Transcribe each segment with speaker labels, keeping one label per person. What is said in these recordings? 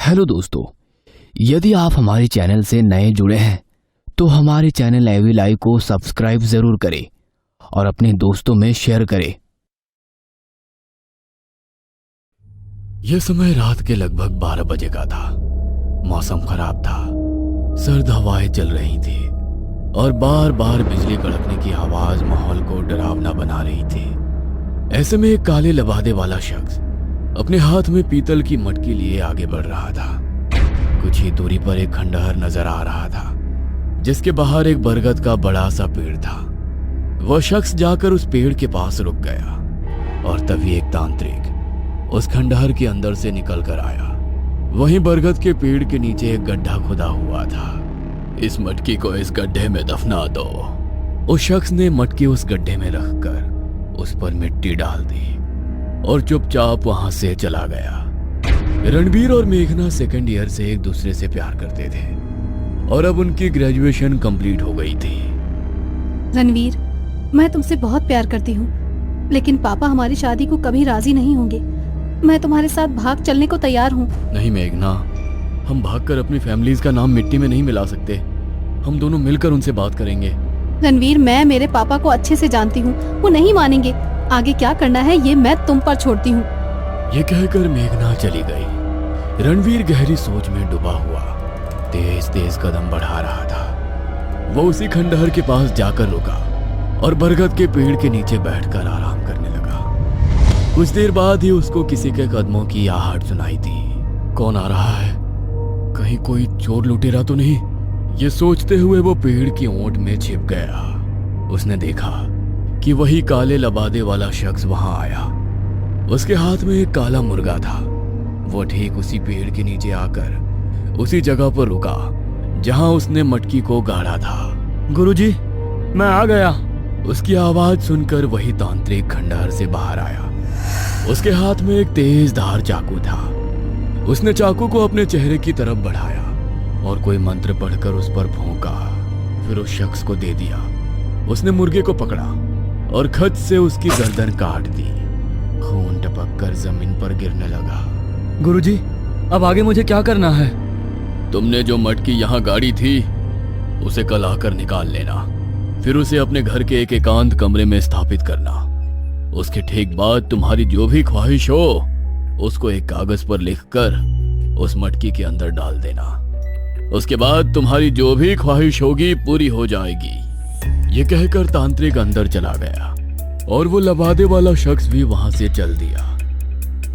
Speaker 1: Hello दोस्तों, यदि आप हमारे चैनल से नए जुड़े हैं तो हमारे चैनल एवी लाइव को सब्सक्राइब जरूर करें और अपने दोस्तों में शेयर करें।
Speaker 2: यह समय रात के लगभग 12 बजे का था। मौसम खराब था, सर्द हवाएं चल रही थी और बार बार बिजली कड़कने की आवाज माहौल को डरावना बना रही थी। ऐसे में एक काले लबादे वाला शख्स अपने हाथ में पीतल की मटकी लिए आगे बढ़ रहा था। कुछ ही दूरी पर एक खंडहर नजर आ रहा था जिसके बाहर एक बरगद का बड़ा सा पेड़ था। वह शख्स जाकर उस पेड़ के पास रुक गया और तभी एक तांत्रिक उस खंडहर के अंदर से निकल कर आया। वहीं बरगद के पेड़ के नीचे एक गड्ढा खुदा हुआ था। इस मटकी को इस गड्ढे में दफना दो। उस शख्स ने मटकी उस गड्ढे में रखकर उस पर मिट्टी डाल दी और चुपचाप वहां से चला गया। रणबीर और मेघना सेकंड ईयर से एक दूसरे से प्यार करते थे और अब उनकी ग्रेजुएशन कंप्लीट हो गई थी।
Speaker 3: रणवीर, मैं तुमसे बहुत प्यार करती हूँ, लेकिन पापा हमारी शादी को कभी राजी नहीं होंगे। मैं तुम्हारे साथ भाग चलने को तैयार हूँ।
Speaker 2: नहीं मेघना, हम भागकर अपनी फैमिलीज का नाम मिट्टी में नहीं मिला सकते। हम दोनों मिलकर उनसे बात करेंगे।
Speaker 3: रणवीर, मैं मेरे पापा को अच्छे से जानती हूँ, वो नहीं मानेंगे। आगे क्या करना है ये मैं तुम पर छोड़ती हूँ।
Speaker 2: ये कहकर मेघना चली गई। रणवीर गहरी सोच में डूबा हुआ तेज तेज कदम बढ़ा रहा था। वो उसी खंडहर के पास जाकर रुका और बरगद के पेड़ के नीचे बैठकर आराम करने लगा। कुछ देर बाद ही उसको किसी के कदमों की आहट सुनाई दी। कौन आ रहा है? कहीं कोई चोर लुटेरा तो नहीं? ये सोचते हुए वो पेड़ की ओट में छिप गया। उसने देखा कि वही काले लबादे वाला शख्स वहां आया। उसके हाथ में एक काला मुर्गा था। वो ठीक उसी पेड़ के नीचे आकर उसी जगह पर रुका जहां उसने मटकी को गाड़ा था। गुरुजी, मैं आ गया। उसकी आवाज सुनकर वही तांत्रिक खंडहर से बाहर आया। उसके हाथ में एक तेज धार चाकू था। उसने चाकू को अपने चेहरे की तरफ बढ़ाया और कोई मंत्र पढ़कर उस पर भौंका, फिर उस शख्स को दे दिया। उसने मुर्गे को पकड़ा और खत से उसकी गर्दन काट दी। खून टपक कर जमीन पर गिरने लगा।
Speaker 4: गुरुजी, अब आगे मुझे क्या करना है?
Speaker 2: तुमने जो मटकी यहाँ गाड़ी थी उसे कल आकर निकाल लेना, फिर उसे अपने घर के एक एकांत कमरे में स्थापित करना। उसके ठीक बाद तुम्हारी जो भी ख्वाहिश हो उसको एक कागज पर लिखकर उस मटकी के अंदर डाल देना। उसके बाद तुम्हारी जो भी ख्वाहिश होगी पूरी हो जाएगी। ये कहकर तांत्रिक अंदर चला गया और वो लबादे वाला शख्स भी वहां से चल दिया।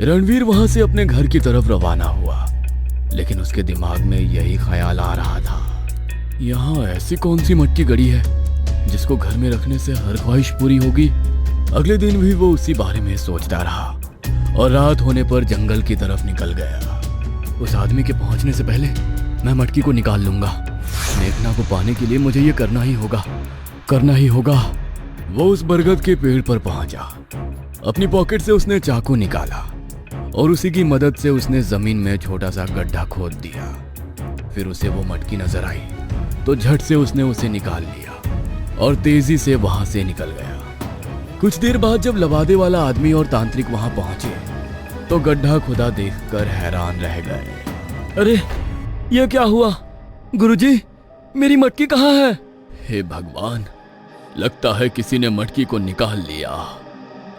Speaker 2: रणवीर वहां से अपने घर की तरफ रवाना हुआ, लेकिन उसके दिमाग में यही ख्याल आ रहा था, यहाँ ऐसी कौन सी मटकी गड़ी है जिसको घर में रखने से हर ख्वाहिश पूरी होगी। अगले दिन भी वो उसी बारे में सोचता रहा और रात होने पर जंगल की तरफ निकल गया। उस आदमी के पहुंचने से पहले मैं मटकी को निकाल लूंगा। मेघना को पाने के लिए मुझे ये करना ही होगा। वो उस बरगद के पेड़ पर पहुंचा। अपनी पॉकेट से उसने चाकू निकाला और उसी की मदद से उसने जमीन में छोटा सा गड्ढा खोद दिया। फिर उसे वो मटकी नजर आई तो झट से उसने उसे निकाल लिया और तेजी से वहां से निकल गया। कुछ देर बाद जब लबादे वाला आदमी और तांत्रिक वहां पहुंचे तो गड्ढा खुदा देखकर हैरान रह गए।
Speaker 4: अरे, ये क्या हुआ? गुरुजी, मेरी मटकी कहाँ है?
Speaker 2: हे भगवान, लगता है किसी ने मटकी को निकाल लिया।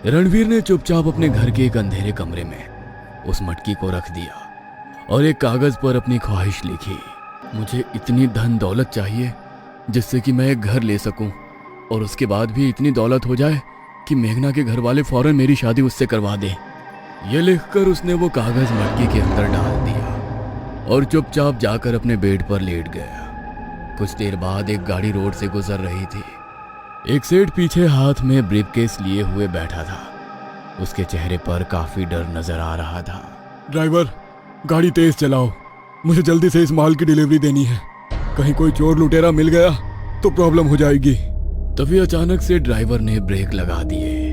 Speaker 2: रणवीर ने चुपचाप अपने घर के एक अंधेरे कमरे में उस मटकी को रख दिया और एक कागज पर अपनी ख्वाहिश लिखी। मुझे इतनी धन दौलत चाहिए जिससे कि मैं एक घर ले सकूं और उसके बाद भी इतनी दौलत हो जाए कि मेघना के घर वाले फौरन मेरी शादी उससे करवा दें। यह लिखकर उसने वो कागज मटकी के अंदर डाल दिया और चुपचाप जाकर अपने बेड पर लेट गया। कुछ देर बाद एक गाड़ी रोड से गुजर रही थी। एक सेठ पीछे हाथ में ब्रीफकेस लिए हुए बैठा था। उसके चेहरे पर काफी डर नजर आ रहा था।
Speaker 5: ड्राइवर, गाड़ी तेज चलाओ, मुझे जल्दी से इस माल की डिलीवरी देनी है। कहीं कोई चोर लुटेरा मिल गया तो प्रॉब्लम हो जाएगी।
Speaker 2: तभी अचानक से ड्राइवर ने ब्रेक लगा दिए।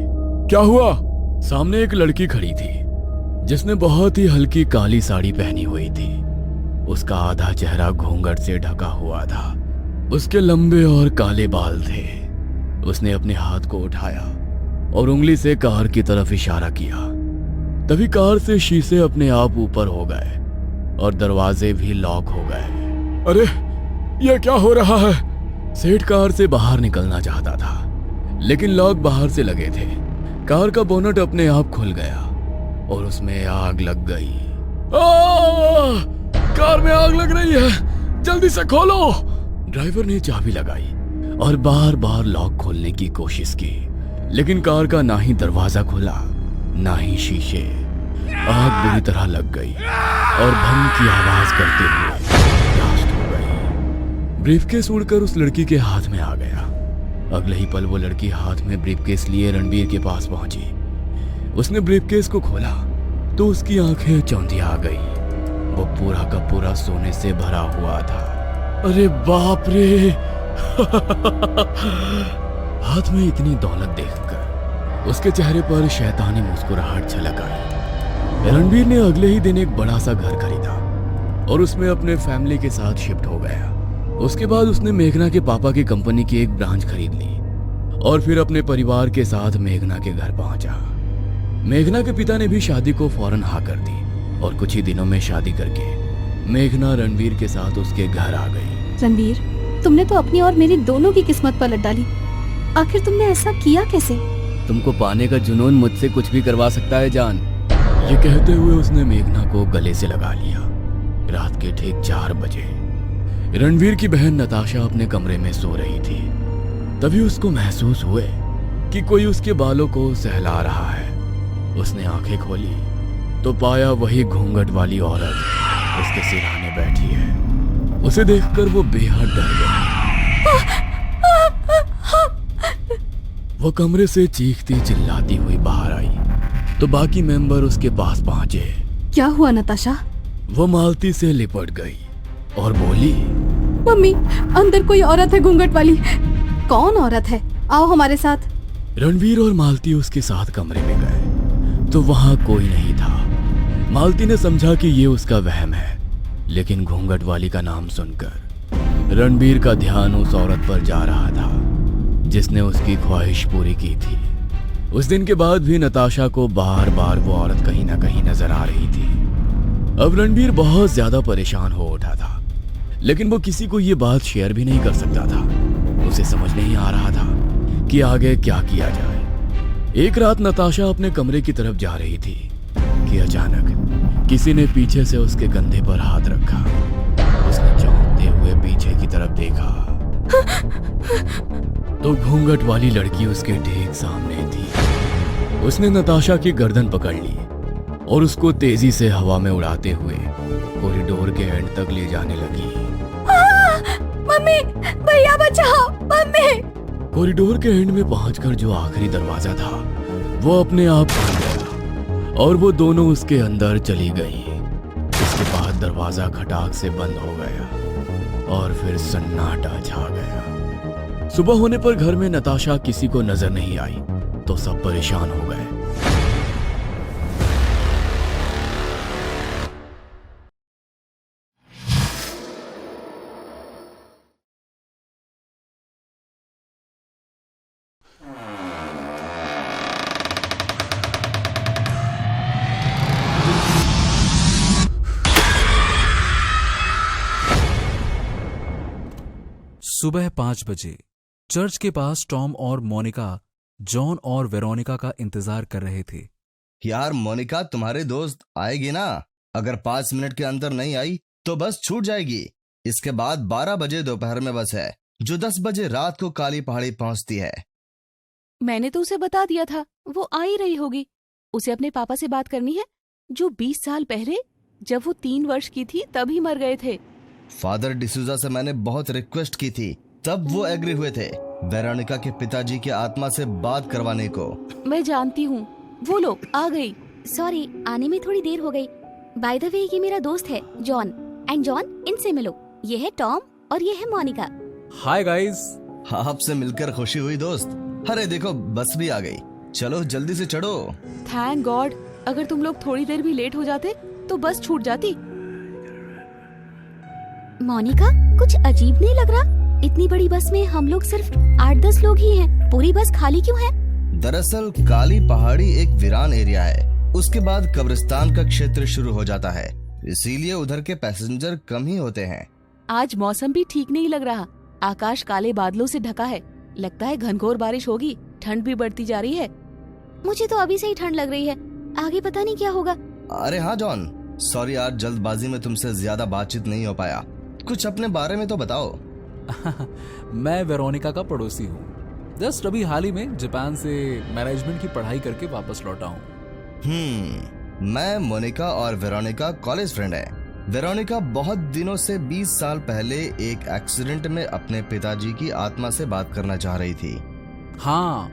Speaker 5: क्या हुआ?
Speaker 2: सामने एक लड़की खड़ी थी जिसने बहुत ही हल्की काली साड़ी पहनी हुई थी। उसका आधा चेहरा घूंघट से ढका हुआ था। उसके लंबे और काले बाल थे। उसने अपने हाथ को उठाया और उंगली से कार की तरफ इशारा किया। तभी कार से शीशे अपने आप ऊपर हो गए और दरवाजे भी लॉक हो गए।
Speaker 5: अरे ये क्या हो रहा है?
Speaker 2: सेठ कार से बाहर निकलना चाहता था, लेकिन लॉक बाहर से लगे थे। कार का बोनट अपने आप खुल गया और उसमें आग लग गई।
Speaker 5: कार में आग लग रही है, जल्दी से खोलो।
Speaker 2: ड्राइवर ने चाबी लगाई और बार बार लॉक खोलने की कोशिश की, लेकिन कार का ना ही दरवाजा खुला ना ही शीशे। आग बुरी तरह लग गई और भम की आवाज करते हुए ब्लास्ट हो गई। ब्रीफकेस उड़कर उस लड़की के हाथ में आ गया। अगले ही पल वो लड़की हाथ में ब्रीफकेस लिए रणबीर के पास पहुंची। उसने ब्रीफकेस को खोला तो उसकी आंखें चौंधिया गई। वो पूरा का पूरा सोने से भरा हुआ था।
Speaker 5: अरे बाप रे!
Speaker 2: हाथ में इतनी दौलत देखकर उसके चेहरे पर शैतानी मुस्कुराहट छलक आई। रणबीर ने अगले ही दिन एक बड़ा सा घर खरीदा और उसमें अपने फैमिली के साथ शिफ्ट हो गया। उसके बाद उसने मेघना के पापा की कंपनी की एक ब्रांच खरीद ली और फिर अपने परिवार के साथ मेघना के घर पहुंचा। मेघना के पिता ने भी शादी को फौरन हाँ कर दी और कुछ ही दिनों में शादी करके मेघना रणवीर के साथ उसके घर आ गई।
Speaker 3: रणवीर, तुमने तो अपनी और मेरी दोनों की किस्मत पलट डाली। आखिर तुमने ऐसा किया कैसे?
Speaker 2: तुमको पाने का जुनून मुझसे कुछ भी करवा सकता है जान। ये कहते हुए उसने मेघना को गले से लगा लिया। रात के ठीक 4 बजे रणवीर की बहन नताशा अपने कमरे में सो रही थी। तभी उसको महसूस हुए कि कोई उसके बालों को सहला रहा है। उसने आंखें खोली तो पाया वही घूंघट वाली औरत उसके सिरहाने बैठी है। उसे देखकर वो बेहद डर गई। वो कमरे से चीखती चिल्लाती हुई बाहर आई तो बाकी मेंबर उसके पास पहुंचे।
Speaker 3: क्या हुआ नताशा?
Speaker 2: वो मालती से लिपट गई और बोली,
Speaker 3: मम्मी, अंदर कोई औरत है घूंघट वाली। कौन औरत है? आओ हमारे साथ।
Speaker 2: रणवीर और मालती उसके साथ कमरे में गए तो वहां कोई नहीं था। मालती ने समझा कि ये उसका वहम है, लेकिन घूंघट वाली का नाम सुनकर रणवीर का ध्यान उस औरत पर जा रहा था जिसने उसकी ख्वाहिश पूरी की थी। उस दिन के बाद भी नताशा को बार बार वो औरत कहीं ना कहीं नजर आ रही थी। अब रणवीर बहुत ज्यादा परेशान हो उठा था, लेकिन वो किसी को ये बात शेयर भी नहीं कर सकता था। उसे समझ नहीं आ रहा था कि आगे क्या किया जाए। एक रात नताशा अपने कमरे की तरफ जा रही थी कि अचानक किसी ने पीछे से उसके कंधे पर हाथ रखा। उसने चौंकते हुए पीछे की तरफ देखा तो घूंघट वाली लड़की उसके ठीक सामने थी। उसने नताशा की गर्दन पकड़ ली और उसको तेजी से हवा में उड़ाते हुए कॉरिडोर के एंड तक ले जाने लगी।
Speaker 3: मम्मी, भैया बचाओ, मम्मी।
Speaker 2: कॉरिडोर के एंड में पहुंचकर जो आखिरी दरवाजा था वो अपने आप खुल गया और वो दोनों उसके अंदर चली गई। इसके बाद दरवाजा खटाक से बंद हो गया और फिर सन्नाटा छा गया। सुबह होने पर घर में नताशा किसी को नजर नहीं आई तो सब परेशान हो गए।
Speaker 6: सुबह 5 बजे चर्च के पास टॉम और मोनिका जॉन और वेरोनिका का इंतजार कर रहे थे।
Speaker 7: यार मोनिका, तुम्हारे दोस्त आएगी ना? अगर 5 मिनट के अंदर नहीं आई तो बस छूट जाएगी। इसके बाद 12 बजे दोपहर में बस है जो 10 बजे रात को काली पहाड़ी पहुंचती है।
Speaker 8: मैंने तो उसे बता दिया था, वो आ ही रही होगी। उसे अपने पापा से बात करनी है जो 20 साल पहले जब वो 3 वर्ष की थी तभी मर गए थे।
Speaker 7: फादर डिसूजा से मैंने बहुत रिक्वेस्ट की थी, तब वो एग्री हुए थे वेरोनिका के पिताजी की आत्मा से बात करवाने को।
Speaker 8: मैं जानती हूँ, वो लोग आ गई।
Speaker 9: सॉरी, आने में थोड़ी देर हो गई। बाय द वे, ये मेरा दोस्त है जॉन। एंड जॉन, इनसे मिलो। ये है टॉम और ये है मोनिका।
Speaker 6: Hi guys.
Speaker 7: आपसे मिलकर खुशी हुई दोस्त। अरे देखो, बस भी आ गई। चलो जल्दी से चढ़ो।
Speaker 8: थैंक गॉड, अगर तुम लोग थोड़ी देर भी लेट हो जाते तो बस छूट जाती।
Speaker 9: मोनिका, कुछ अजीब नहीं लग रहा? इतनी बड़ी बस में हम लोग सिर्फ 8-10 लोग ही हैं। पूरी बस खाली क्यों है?
Speaker 7: दरअसल काली पहाड़ी एक वीरान एरिया है। उसके बाद कब्रिस्तान का क्षेत्र शुरू हो जाता है। इसीलिए उधर के पैसेंजर कम ही होते हैं।
Speaker 8: आज मौसम भी ठीक नहीं लग रहा, आकाश काले बादलों से ढका है, लगता है घनघोर बारिश होगी, ठंड भी बढ़ती जा रही है।
Speaker 9: मुझे तो अभी से ही ठंड लग रही है, आगे पता नहीं क्या होगा।
Speaker 7: अरे हाँ जॉन, सॉरी यार, जल्दबाजी में तुमसे ज्यादा बातचीत नहीं हो पाया। कुछ अपने बारे में तो बताओ।
Speaker 6: मैं वेरोनिका का पड़ोसी हूँ। जस्ट अभी हाल ही में जापान से मैनेजमेंट की पढ़ाई करके वापस लौटा हूँ।
Speaker 7: मैं मोनिका और वेरोनिका कॉलेज फ्रेंड है। वेरोनिका बहुत दिनों से 20 साल पहले एक एक्सीडेंट में अपने पिताजी की आत्मा से बात करना चाह रही थी।
Speaker 6: हाँ,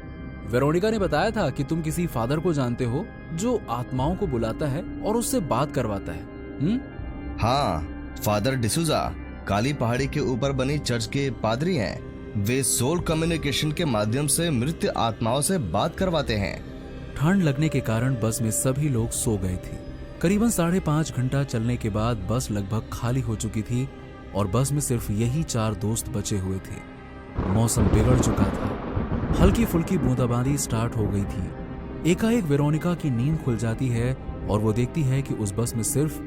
Speaker 6: वेरोनिका ने बताया था कि तुम किसी फादर को जानते हो जो आत्माओं को बुलाता है और उससे बात करवाता है।
Speaker 7: हाँ, फादर डिसूजा काली पहाड़ी के ऊपर बनी चर्च के पादरी हैं। वे सोल कम्युनिकेशन के माध्यम से मृत आत्माओं से बात करवाते हैं।
Speaker 6: ठंड लगने के कारण बस में सभी लोग सो गए थे। करीबन 5.5 घंटा चलने के बाद बस लगभग खाली हो चुकी थी और बस में सिर्फ यही 4 दोस्त बचे हुए थे। मौसम बिगड़ चुका था, हल्की फुल्की बूंदाबांदी स्टार्ट हो गई थी। एकाएक वेरोनिका की नींद खुल जाती है और वो देखती है कि उस बस में सिर्फ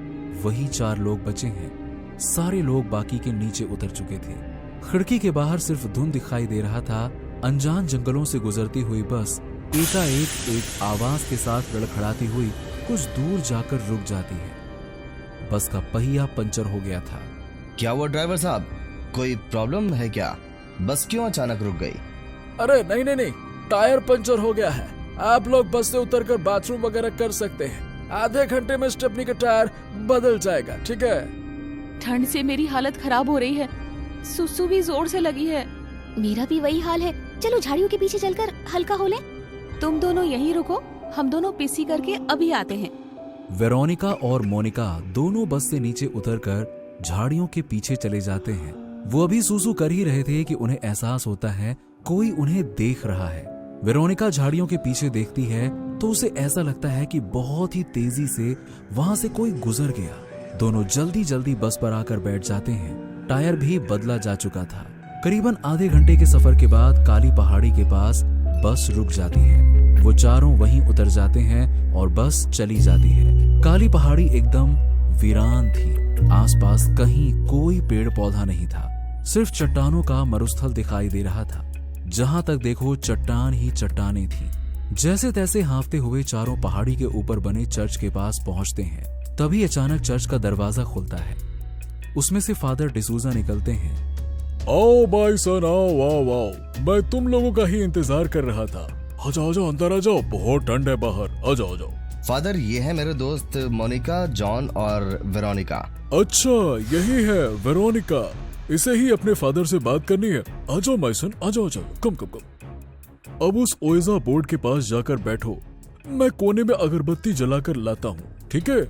Speaker 6: वही 4 लोग बचे हैं। सारे लोग बाकी के नीचे उतर चुके थे। खिड़की के बाहर सिर्फ धुंध दिखाई दे रहा था। अनजान जंगलों से गुजरती हुई बस एकाएक एक आवाज के साथ लड़खड़ाती हुई कुछ दूर जाकर रुक जाती है। बस का पहिया पंचर हो गया था।
Speaker 7: क्या हुआ ड्राइवर साहब, कोई प्रॉब्लम है क्या? बस क्यों अचानक रुक गई?
Speaker 4: अरे नहीं, टायर पंचर हो गया है। आप लोग बस से उतरकर बाथरूम वगैरह कर सकते हैं। आधे घंटे में स्टेपनी का टायर बदल जाएगा, ठीक है?
Speaker 8: ठंड से मेरी हालत खराब हो रही है, सुसु भी जोर से लगी है।
Speaker 9: मेरा भी वही हाल है, चलो झाड़ियों के पीछे चलकर हल्का हो लें।
Speaker 8: तुम दोनों यहीं रुको, हम दोनों पीसी करके अभी आते हैं।
Speaker 6: वेरोनिका और मोनिका दोनों बस से नीचे उतरकर झाड़ियों के पीछे चले जाते हैं। वो अभी सूसू कर ही रहे थे कि उन्हें एहसास होता है कोई उन्हें देख रहा है। वेरोनिका झाड़ियों के पीछे देखती है तो उसे ऐसा लगता है कि बहुत ही तेजी से वहां से कोई गुजर गया। दोनों जल्दी जल्दी बस पर आकर बैठ जाते हैं। टायर भी बदला जा चुका था। करीबन आधे घंटे के सफर के बाद काली पहाड़ी के पास बस रुक जाती है। वो चारों वहीं उतर जाते हैं और बस चली जाती है। काली पहाड़ी एकदम वीरान थी। आसपास कहीं कोई पेड़ पौधा नहीं था, सिर्फ चट्टानों का मरुस्थल दिखाई दे रहा था। जहां तक देखो चट्टान ही चट्टानें थी। जैसे तैसे हाँफते हुए चारों पहाड़ी के ऊपर बने चर्च के पास पहुंचते हैं। तभी अचानक चर्च का दरवाजा खुलता है। उसमें से फादर डिसूजा निकलते हैं।
Speaker 5: आओ भाई सन, आओ, मैं तुम लोगों का ही इंतजार कर रहा था। आ जाओ अंदर आ जाओ, बहुत ठंड है बाहर, आ जाओ।
Speaker 7: फादर, ये है मेरे दोस्त मोनिका, जॉन और वेरोनिका।
Speaker 5: अच्छा, यही है वेरोनिका, इसे ही अपने फादर से बात करनी है। आ जाओ माय सन, आ जाओ, कम। अब उस ओएजा बोर्ड के पास जाकर बैठो, मैं कोने में अगरबत्ती जलाकर लाता हूँ, ठीक है?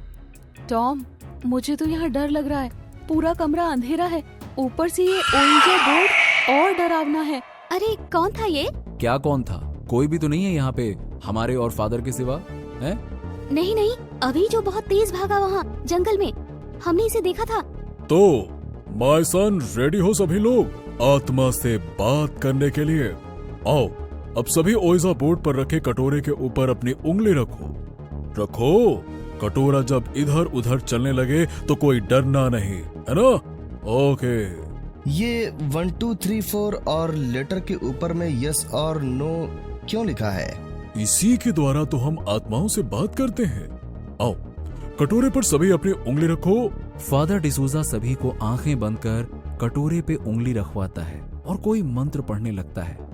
Speaker 8: टॉम, मुझे तो यहाँ डर लग रहा है, पूरा कमरा अंधेरा है, ऊपर से ये ओएजा बोर्ड और डरावना है।
Speaker 9: अरे कौन था ये?
Speaker 6: क्या कौन था? कोई भी तो नहीं है यहाँ पे हमारे और फादर के सिवा, है?
Speaker 9: नहीं, अभी जो बहुत तेज भागा वहाँ जंगल में, हमने इसे देखा था।
Speaker 5: तो माय सन, रेडी हो सभी लोग आत्मा से बात करने के लिए? आओ, अब सभी ओएजा बोर्ड पर रखे कटोरे के ऊपर अपनी उंगली रखो। कटोरा जब इधर उधर चलने लगे तो कोई डरना नहीं, है ना? ओके।
Speaker 7: ये 1 2 3 4 और लेटर के ऊपर में यस और नो क्यों लिखा है?
Speaker 5: इसी के द्वारा तो हम आत्माओं से बात करते हैं। आओ, कटोरे पर सभी अपनी उंगली रखो।
Speaker 6: फादर डिसूजा सभी को आंखें बंद कर कटोरे पे उंगली रखवाता है और कोई मंत्र पढ़ने लगता है।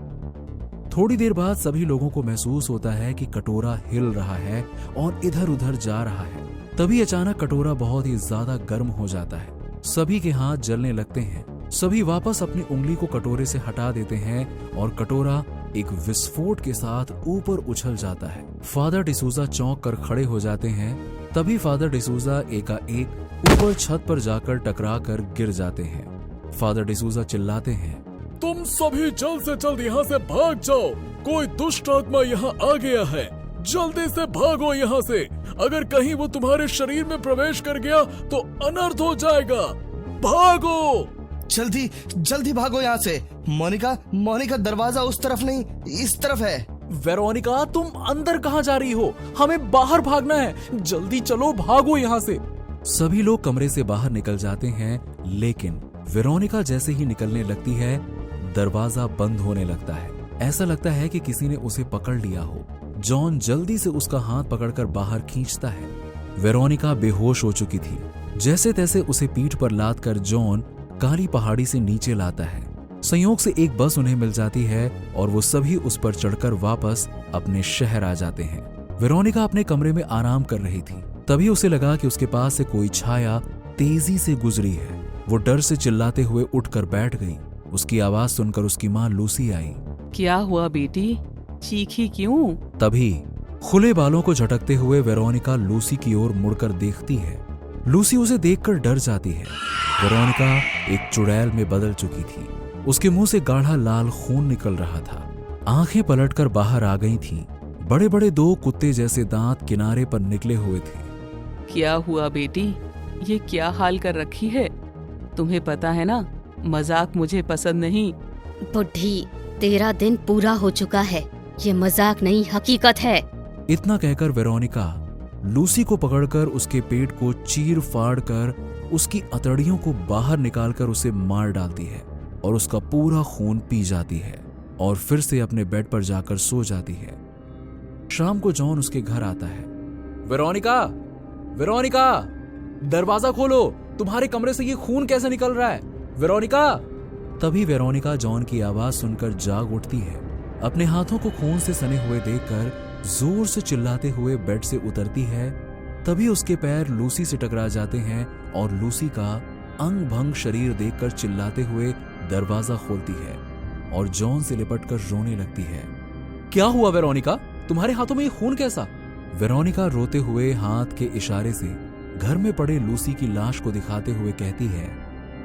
Speaker 6: थोड़ी देर बाद सभी लोगों को महसूस होता है कि कटोरा हिल रहा है और इधर उधर जा रहा है। तभी अचानक कटोरा बहुत ही ज्यादा गर्म हो जाता है। सभी के हाथ जलने लगते हैं। सभी वापस अपनी उंगली को कटोरे से हटा देते हैं और कटोरा एक विस्फोट के साथ ऊपर उछल जाता है। फादर डिसूजा चौंक कर खड़े हो जाते हैं। तभी फादर डिसूजा एकाएक ऊपर छत पर जाकर टकरा कर गिर जाते हैं। फादर डिसूजा चिल्लाते हैं,
Speaker 5: तुम सभी जल्द से जल्द यहाँ से भाग जाओ, कोई दुष्ट आत्मा यहाँ आ गया है, जल्दी से भागो यहाँ से। अगर कहीं वो तुम्हारे शरीर में प्रवेश कर गया तो अनर्थ हो जाएगा, भागो।
Speaker 7: जल्दी भागो यहाँ से। मोनिका, दरवाजा उस तरफ नहीं, इस तरफ है।
Speaker 6: वेरोनिका, तुम अंदर कहाँ जा रही हो? हमें बाहर भागना है, जल्दी चलो, भागो यहाँ से। सभी लोग कमरे से बाहर निकल जाते हैं, लेकिन वेरोनिका जैसे ही निकलने लगती है, दरवाजा बंद होने लगता है। ऐसा लगता है कि किसी ने उसे पकड़ लिया हो। जॉन जल्दी से उसका हाथ पकड़कर बाहर खींचता है। वेरोनिका बेहोश हो चुकी थी। जैसे तैसे उसे पीठ पर लाद कर जॉन काली पहाड़ी से नीचे लाता है। संयोग से एक बस उन्हें मिल जाती है और वो सभी उस पर चढ़कर वापस अपने शहर आ जाते हैं। वेरोनिका अपने कमरे में आराम कर रही थी, तभी उसे लगा कि उसके पास से कोई छाया तेजी से गुजरी है। वो डर से चिल्लाते हुए उठकर बैठ गई। उसकी आवाज सुनकर उसकी माँ लूसी आई।
Speaker 8: क्या हुआ बेटी, चीखी क्यों?
Speaker 6: तभी खुले बालों को झटकते हुए वेरोनिका लूसी की ओर मुड़कर देखती है। लूसी उसे देखकर डर जाती है। वेरोनिका एक चुड़ैल में बदल चुकी थी। उसके मुंह से गाढ़ा लाल खून निकल रहा था। आंखें पलटकर बाहर आ गई थीं। बड़े बड़े 2 कुत्ते जैसे दांत किनारे पर निकले हुए थे।
Speaker 8: क्या हुआ बेटी, ये क्या हाल कर रखी है? तुम्हें पता है ना, मजाक मुझे पसंद नहीं।
Speaker 9: बुढ़ी, तेरा दिन पूरा हो चुका है। ये मजाक नहीं, हकीकत है।
Speaker 6: इतना कहकर वेरोनिका लूसी को पकड़कर उसके पेट को चीर फाड़ कर उसकी अतड़ियों को बाहर निकालकर उसे मार डालती है और उसका पूरा खून पी जाती है और फिर से अपने बेड पर जाकर सो जाती है। शाम को जॉन उसके घर आता है। वेरोनिका, वेरोनिका, दरवाजा खोलो, तुम्हारे कमरे से ये खून कैसे निकल रहा है? वेरोनिका। तभी वेरोनिका जॉन की आवाज सुनकर जाग उठती है। अपने हाथों को खून से सने हुए देखकर जोर से चिल्लाते हुए बेड से उतरती है। तभी उसके पैर लूसी से टकरा जाते हैं और लूसी का अंग भंग शरीर देखकर चिल्लाते हुए दरवाजा खोलती है और जॉन से लिपटकर रोने लगती है। क्या हुआ वेरोनिका, तुम्हारे हाथों में ये खून कैसा? वेरोनिका रोते हुए हाथ के इशारे से घर में पड़े लूसी की लाश को दिखाते हुए कहती है,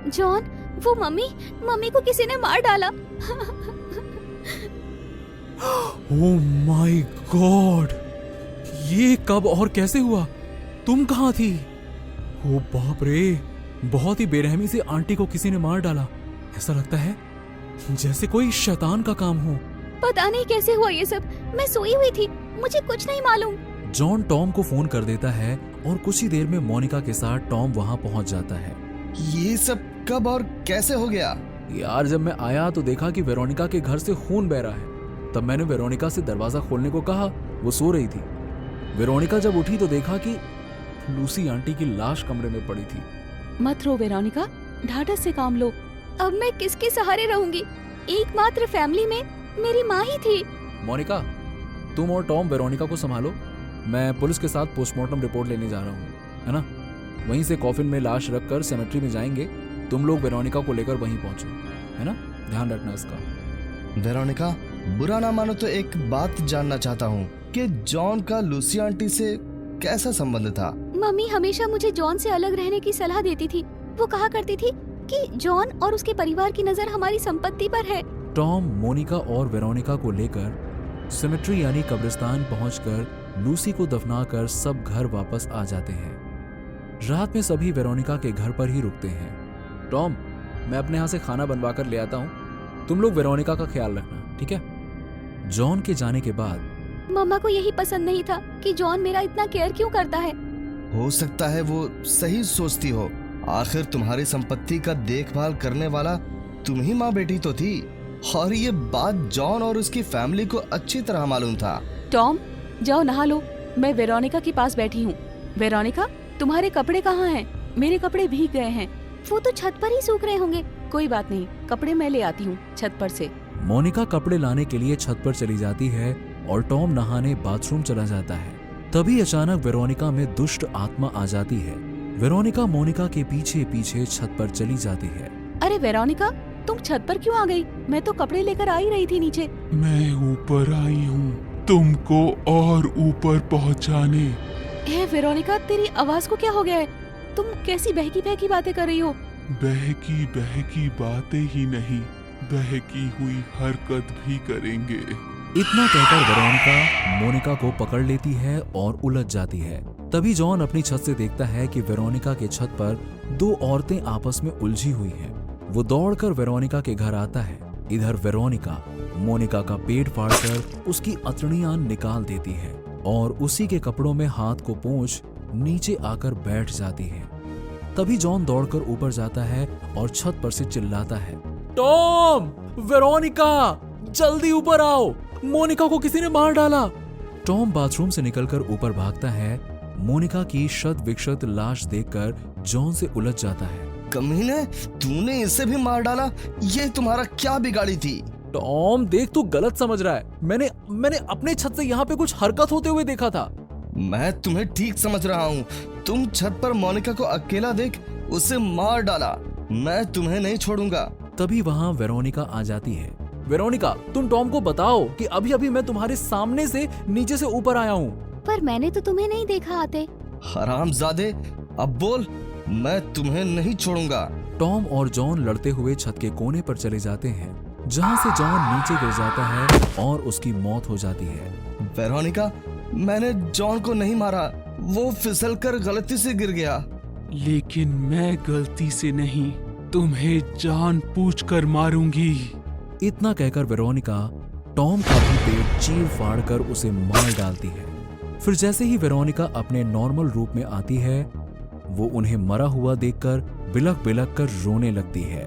Speaker 9: जॉन, वो मम्मी को किसी ने मार डाला।
Speaker 6: ओह माय गॉड, ये कब और कैसे हुआ? तुम कहाँ थी? ओ बाप रे, बहुत ही बेरहमी से आंटी को किसी ने मार डाला। ऐसा लगता है जैसे कोई शैतान का काम हो।
Speaker 9: पता नहीं कैसे हुआ ये सब, मैं सोई हुई थी, मुझे कुछ नहीं मालूम।
Speaker 6: जॉन टॉम को फोन कर देता है और कुछ ही देर में मोनिका के साथ टॉम वहाँ पहुँच जाता है।
Speaker 7: ये सब कब और कैसे हो गया?
Speaker 6: यार, जब मैं आया तो देखा कि वेरोनिका के घर से खून बह रहा है। तब मैंने वेरोनिका से दरवाजा खोलने को कहा, वो सो रही थी। वेरोनिका जब उठी तो देखा कि लूसी आंटी की लाश कमरे में पड़ी थी।
Speaker 8: मत रो वेरोनिका, ढाढ़स से काम लो।
Speaker 9: अब मैं किसके सहारे रहूंगी? एकमात्र फैमिली में मेरी माँ ही थी।
Speaker 6: मोनिका, तुम और टॉम वेरोनिका को संभालो। मैं पुलिस के साथ पोस्टमार्टम रिपोर्ट लेने जा रहा हूँ, है ना? वहीं से कॉफिन में लाश रखकर सेमेट्री में जाएंगे। तुम लोग वेरोनिका को लेकर वहीं पहुंचो, है ना? ध्यान रखना इसका।
Speaker 7: वेरोनिका, बुरा ना मानो तो एक बात जानना चाहता हूँ कि जॉन का लूसी आंटी से कैसा संबंध था?
Speaker 9: मम्मी हमेशा मुझे जॉन से अलग रहने की सलाह देती थी। वो कहा करती थी कि जॉन और उसके परिवार की नजर हमारी संपत्ति पर है।
Speaker 6: टॉम मोनिका और वेरोनिका को लेकर सेमेट्री यानी कब्रिस्तान पहुंचकर लूसी को दफनाकर सब घर वापस आ जाते हैं। रात में सभी वेरोनिका के घर पर ही रुकते हैं। टॉम, मैं अपने यहाँ से खाना बनवा कर ले आता हूँ, तुम लोग वेरोनिका का ख्याल रखना, ठीक है? जॉन के जाने के बाद
Speaker 9: मम्मा को यही पसंद नहीं था कि जॉन मेरा इतना केयर क्यों करता है।
Speaker 7: हो सकता है वो सही सोचती हो। आखिर तुम्हारी संपत्ति का देखभाल करने वाला तुम ही माँ बेटी तो थी, और ये बात जॉन और उसकी फैमिली को अच्छी तरह मालूम था।
Speaker 8: टॉम, जाओ नहा लो, मैं वेरोनिका के पास बैठी हूँ। वेरोनिका, तुम्हारे कपड़े कहाँ हैं? मेरे कपड़े भीग गए हैं।
Speaker 9: वो तो छत पर ही सूख रहे होंगे।
Speaker 8: कोई बात नहीं, कपड़े मैं ले आती हूँ छत पर से।
Speaker 6: मोनिका कपड़े लाने के लिए छत पर चली जाती है और टॉम नहाने बाथरूम चला जाता है। तभी अचानक वेरोनिका में दुष्ट आत्मा आ जाती है। वेरोनिका मोनिका के पीछे पीछे छत पर चली जाती है।
Speaker 8: अरे वेरोनिका, तुम छत पर क्यों आ गई? मैं तो कपड़े लेकर आ ही रही थी नीचे।
Speaker 10: मैं ऊपर आई हूँ तुमको और ऊपर पहुँचाने।
Speaker 8: हे वेरोनिका, तेरी आवाज को क्या हो गया है? तुम कैसी बहकी बहकी बातें कर रही हो?
Speaker 10: बहकी बहकी बातें ही नहीं, बहकी हुई हरकत भी करेंगे।
Speaker 6: इतना कहकर वेरोनिका मोनिका को पकड़ लेती है और उलझ जाती है। तभी जॉन अपनी छत से देखता है कि वेरोनिका के छत पर 2 औरतें आपस में उलझी हुई हैं। वो दौड़कर वेरोनिका के घर आता है। इधर वेरोनिका मोनिका का पेट फाड़कर उसकी अतड़ियां निकाल देती है और उसी के कपड़ों में हाथ को पोंछ नीचे आकर बैठ जाती है। तभी जॉन दौड़कर ऊपर जाता है और छत पर से चिल्लाता है, टॉम, वेरोनिका, जल्दी ऊपर आओ, मोनिका को किसी ने मार डाला। टॉम बाथरूम से निकलकर ऊपर भागता है। मोनिका की शत विक्षत लाश देखकर जॉन से उलझ जाता है।
Speaker 7: कमीने, तूने इसे भी मार डाला? ये तुम्हारा क्या बिगाड़ी थी?
Speaker 6: टॉम देख, तू गलत समझ रहा है। मैंने अपने छत से यहाँ पे कुछ हरकत होते हुए देखा था।
Speaker 7: मैं तुम्हें ठीक समझ रहा हूँ। तुम छत पर मोनिका को अकेला देख उसे मार डाला। मैं तुम्हें नहीं छोड़ूंगा।
Speaker 6: तभी वहाँ वेरोनिका आ जाती है। वेरोनिका, तुम टॉम को बताओ कि अभी अभी मैं तुम्हारे सामने से नीचे से ऊपर आया हूँ।
Speaker 9: पर मैंने तो तुम्हें नहीं देखा आते।
Speaker 7: हरामजादे, अब बोल, मैं तुम्हें नहीं छोड़ूंगा।
Speaker 6: टॉम और जॉन लड़ते हुए छत के कोने पर चले जाते हैं, जहाँ से जॉन नीचे गिर जाता है और उसकी मौत हो जाती है।
Speaker 7: वेरोनिका, मैंने जॉन को नहीं मारा, वो फिसलकर गलती से गिर गया।
Speaker 10: लेकिन मैं गलती से नहीं, तुम्हें जानबूझकर मारूंगी।
Speaker 6: इतना कहकर वेरोनिका टॉम का भी पेट चीर फाड़ कर उसे मार डालती है। फिर जैसे ही वेरोनिका अपने नॉर्मल रूप में आती है, वो उन्हें मरा हुआ देखकर बिलख बिलख कर रोने लगती है।